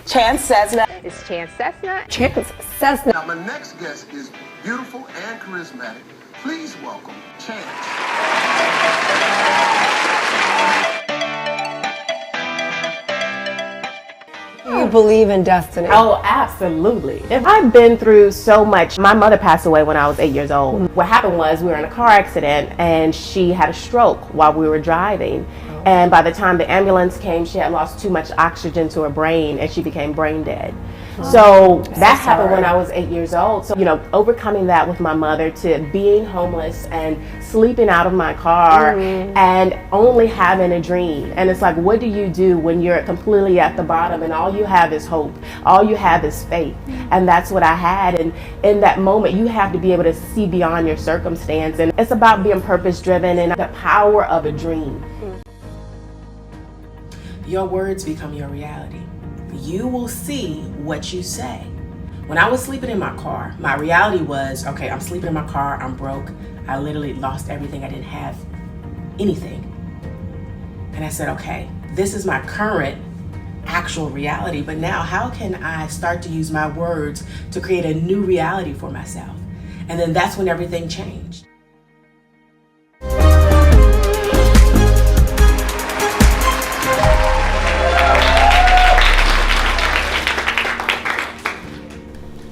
Chance Cessna. It's Chance Cessna. Chance Cessna. Now, my next guest is beautiful and charismatic. Please welcome Chance. Do you believe in destiny? Oh, absolutely. I've been through so much. My mother passed away when I was 8 years old. What happened was we were in a car accident and she had a stroke while we were driving. And by the time the ambulance came, she had lost too much oxygen to her brain and she became brain dead. So that happened when I was 8 years old. So, overcoming that with my mother to being homeless and sleeping out of my car and only having a dream. And it's like, what do you do when you're completely at the bottom and all you have is hope? All you have is faith. And that's what I had. And in that moment, you have to be able to see beyond your circumstance. And it's about being purpose driven and the power of a dream. Your words become your reality. You will see what you say. When I was sleeping in my car, my reality was, okay, I'm sleeping in my car, I'm broke. I literally lost everything. I didn't have anything. And I said, okay, this is my current actual reality, but now how can I start to use my words to create a new reality for myself? And then that's when everything changed.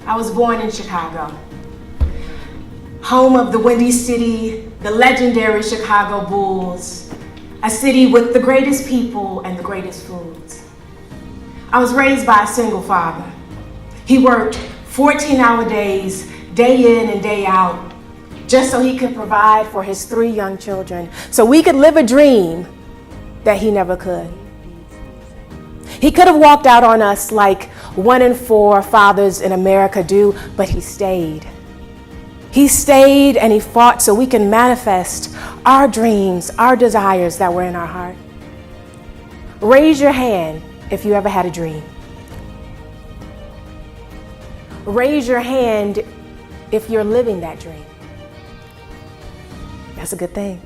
I was born in Chicago, home of the Windy City, the legendary Chicago Bulls, a city with the greatest people and the greatest foods. I was raised by a single father. He worked 14-hour days, day in and day out, just so he could provide for his 3 young children, so we could live a dream that he never could. He could have walked out on us like 1 in 4 fathers in America do, but he stayed. He stayed and he fought so we can manifest our dreams, our desires that were in our heart. Raise your hand if you ever had a dream. Raise your hand if you're living that dream. That's a good thing.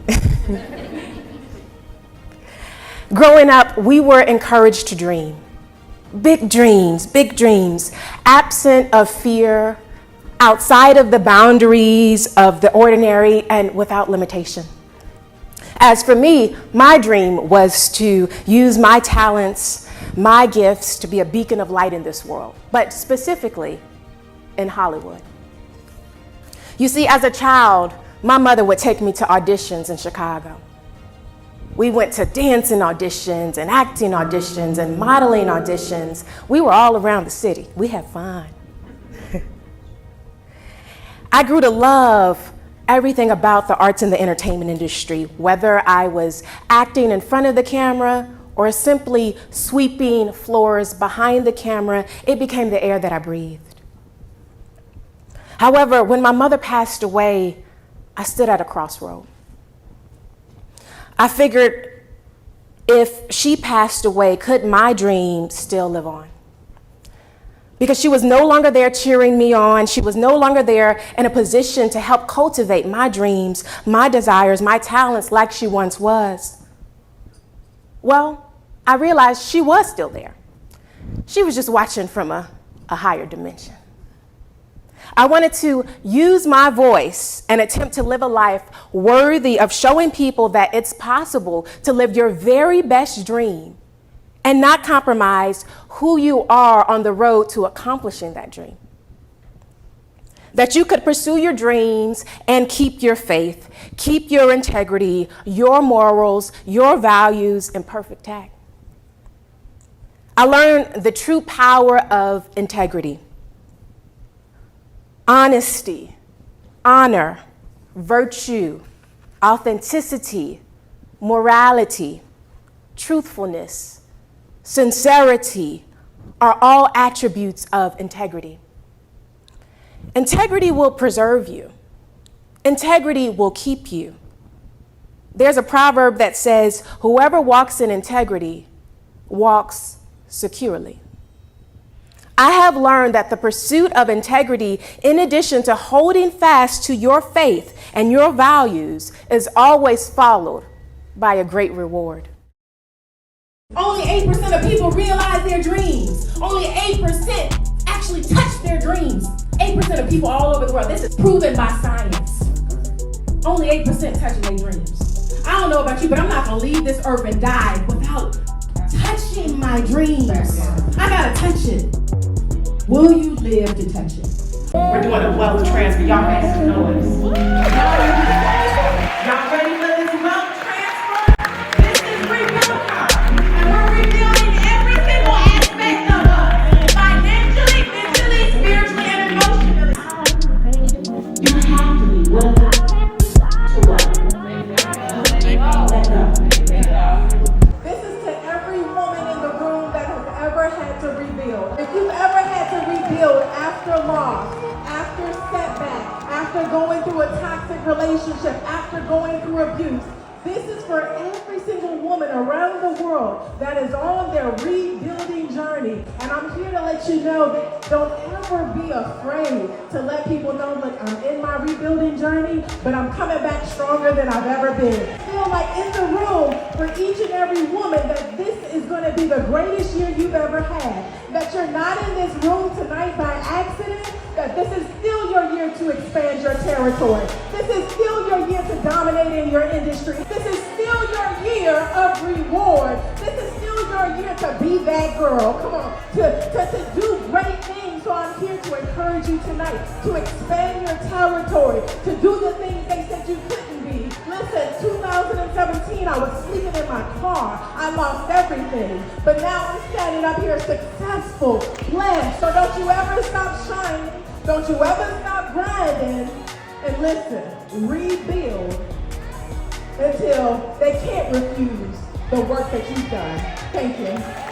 Growing up, we were encouraged to dream. Big dreams, absent of fear, outside of the boundaries of the ordinary and without limitation. As for me, my dream was to use my talents, my gifts to be a beacon of light in this world, but specifically in Hollywood. You see, as a child, my mother would take me to auditions in Chicago. We went to dancing auditions and acting auditions and modeling auditions. We were all around the city. We had fun. I grew to love everything about the arts and the entertainment industry, whether I was acting in front of the camera or simply sweeping floors behind the camera. It became the air that I breathed. However, when my mother passed away, I stood at a crossroad. I figured if she passed away, could my dream still live on? Because she was no longer there cheering me on. She was no longer there in a position to help cultivate my dreams, my desires, my talents like she once was. Well, I realized she was still there. She was just watching from a higher dimension. I wanted to use my voice and attempt to live a life worthy of showing people that it's possible to live your very best dream and not compromise who you are on the road to accomplishing that dream. That you could pursue your dreams and keep your faith, keep your integrity, your morals, your values in perfect tact. I learned the true power of integrity. Honesty, honor, virtue, authenticity, morality, truthfulness, sincerity are all attributes of integrity. Integrity will preserve you. Integrity will keep you. There's a proverb that says, whoever walks in integrity walks securely. I have learned that the pursuit of integrity, in addition to holding fast to your faith and your values, is always followed by a great reward. Only 8% of people realize their dreams. Only 8 people all over the world. This is proven by science. Only 8% touching their dreams. I don't know about you, but I'm not gonna leave this earth and die without touching my dreams. I gotta touch it. Will you live to touch it? We're doing a wealth transfer. Y'all make some noise. Y'all ready for this wealth transfer? This is rebuild time. And we're rebuilding every single aspect of us. Financially, mentally, spiritually, and emotionally. You have to be willing to what? Let go. This is to every woman in the room that has ever had to rebuild. If you've ever had to rebuild after loss, after setback, after going through a toxic relationship, after going through abuse, this is for every single woman around the world that is on their rebuilding journey. And I'm here to let you know that don't ever be afraid to let people know, look, I'm in my rebuilding journey, but I'm coming back stronger than I've ever been. I feel like in the room for each and every woman that this is going to be the greatest year you've ever had. That you're not in this room tonight by accident, that this is still your year to expand your territory. This is still your year to dominate in your industry. This is still your year of reward. This is still your year to be that girl. Come on, to do great things. So I'm here to encourage you tonight to expand your territory, to do the things they said you couldn't be. Listen, 2017, I was sleeping in my car. I lost everything. But now I'm standing up here successful, blessed. So don't you ever stop shining. Don't you ever stop grinding. And listen, rebuild until they can't refuse the work that you've done. Thank you.